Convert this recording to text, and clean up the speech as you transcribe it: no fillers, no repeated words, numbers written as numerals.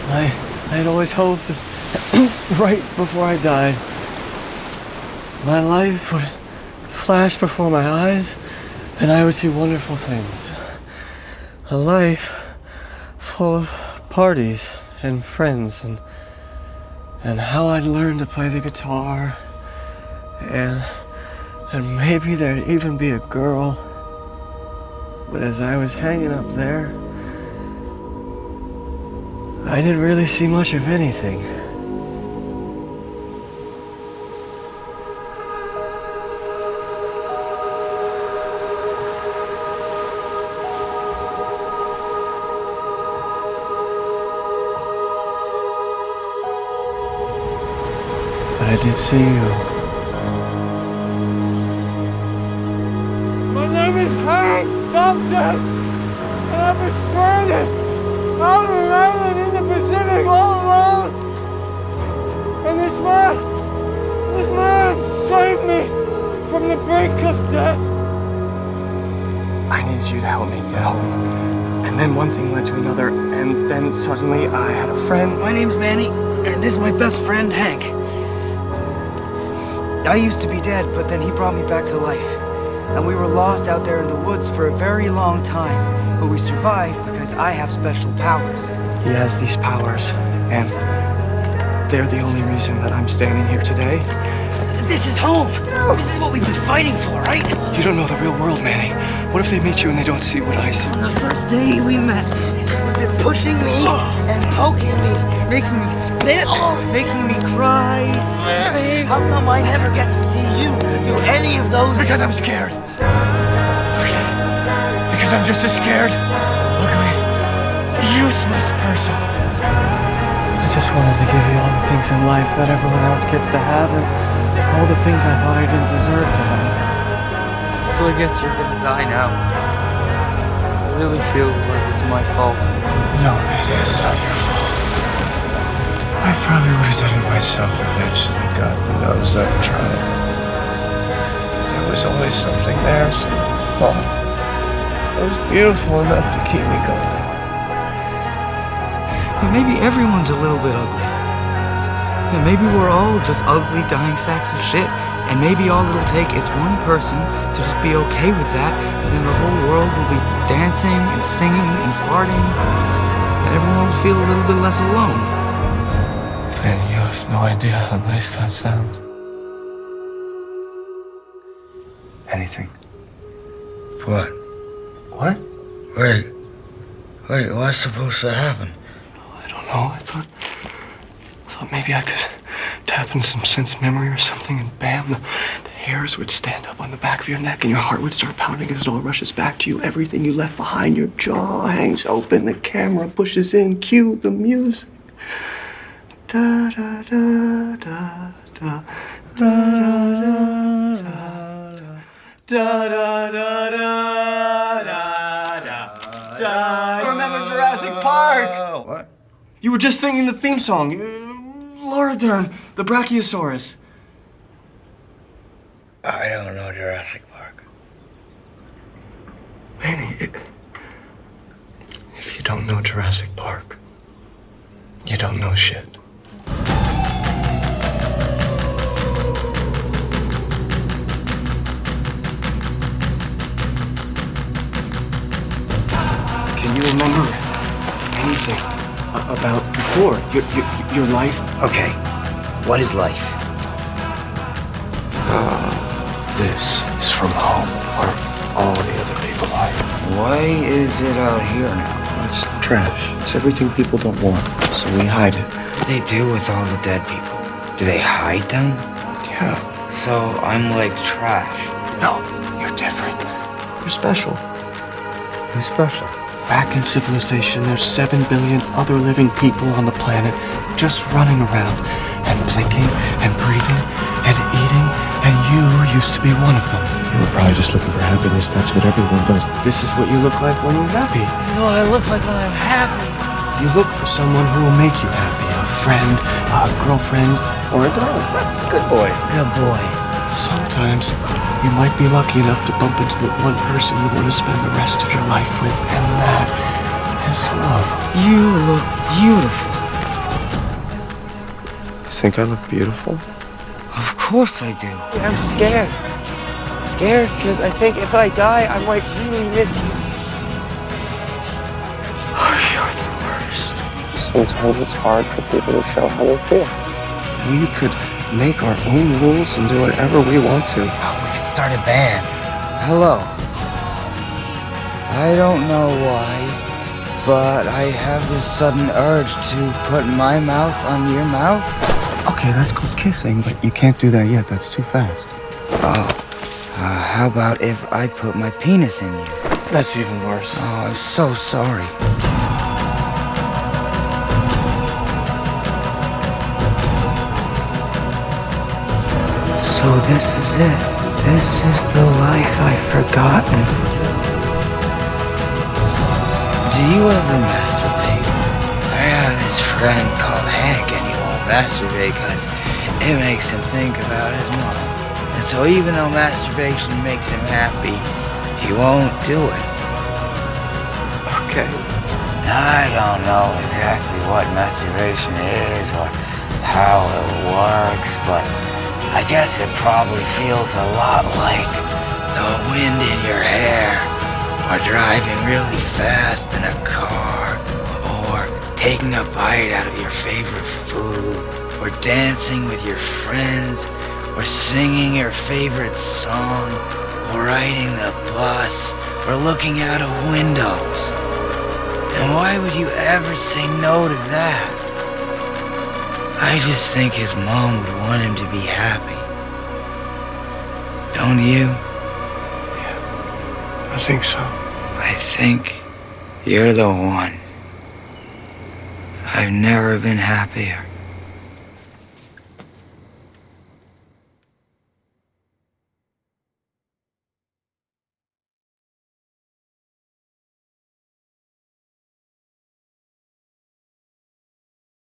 I'd always hoped that right before I died, my life would flash before my eyes and I would see wonderful things. A life full of parties and friends and how I'd learn to play the guitar and maybe there'd even be a girl. But as I was hanging up there, I didn't really see much of anything. But I did see you. My name is Hank Thompson, and I've been stranded out on an island in the Pacific all alone. And this man saved me from the brink of death. I needed you to help me get home. And then one thing led to another, and then suddenly I had a friend. My name's Manny, and this is my best friend, Hank. I used to be dead, but then he brought me back to life. And we were lost out there in the woods for a very long time. But we survived because I have special powers. He has these powers, and they're the only reason that I'm standing here today. This is home. This is what we've been fighting for, right? You don't know the real world, Manny. What if they meet you and they don't see what I see? On the first day we met, you've been pushing me and poking me, making me spit, making me cry. How come I never get to see you do any of those? Because I'm scared. Okay. Because I'm just a scared, ugly, useless person. I just wanted to give you all the things in life that everyone else gets to have, and all the things I thought I didn't deserve to have. So I guess you're gonna die now. It really feels like it's my fault. No, man, it's not your fault. I probably would have done it myself eventually, God knows I've tried. But there was always something there, some thought that was beautiful enough to keep me going. But maybe everyone's a little bit ugly. And maybe we're all just ugly, dying sacks of shit. And maybe all it'll take is one person to just be okay with that, and then the whole world will be dancing and singing and farting, and everyone will feel a little bit less alone. And you have no idea how nice that sounds. Anything. What? What? Wait, what's supposed to happen? I don't know. I thought maybe I could tap into some sense memory or something, and bam, the hairs would stand up on the back of your neck, and your heart would start pounding as it all rushes back to you. Everything you left behind, your jaw hangs open, the camera pushes in, cue the music. Da da da da da da da da da da da. Remember Jurassic Park? What? You were just singing the theme song. Laura Dern, the Brachiosaurus. I don't know Jurassic Park. Manny, if you don't know Jurassic Park, you don't know shit. Can you remember anything about before your life? Okay, what is life? This is from home, where all the other people are. Why is it out here now? It's trash. It's everything people don't want, so we hide it. What do they do with all the dead people? Do they hide them? Yeah. So I'm like trash. No, you're different. You're special. Who's special? Back in civilization, there's 7 billion other living people on the planet just running around and blinking and breathing and eating, and you used to be one of them. You were probably just looking for happiness. That's what everyone does. This is what you look like when you're happy. This is what I look like when I'm happy. You look for someone who will make you happy. A friend, a girlfriend, or a dog. Good boy. Good boy. Sometimes you might be lucky enough to bump into the one person you want to spend the rest of your life with, and that is love. You look beautiful. think I look beautiful? Of course I do. I'm scared. Scared because I think if I die, I might really miss you. Oh, you're the worst. Sometimes it's hard for people to show how they feel. We could make our own rules and do whatever we want to. Oh, we could start a band. Hello. I don't know why, but I have this sudden urge to put my mouth on your mouth. Okay, that's called kissing, but you can't do that yet. That's too fast. Oh, how about if I put my penis in you? That's even worse. Oh, I'm so sorry. So this is it. This is the life I've forgotten. Do you ever masturbate? I have this friend called Hank, and he won't masturbate because it makes him think about his mom. And so even though masturbation makes him happy, he won't do it. Okay. I don't know exactly what masturbation is or how it works, but I guess it probably feels a lot like the wind in your hair, or driving really fast in a car, or taking a bite out of your favorite food, or dancing with your friends, or singing your favorite song, or riding the bus, or looking out of windows. And why would you ever say no to that? I just think his mom would want him to be happy. Don't you? I think so. I think you're the one. I've never been happier.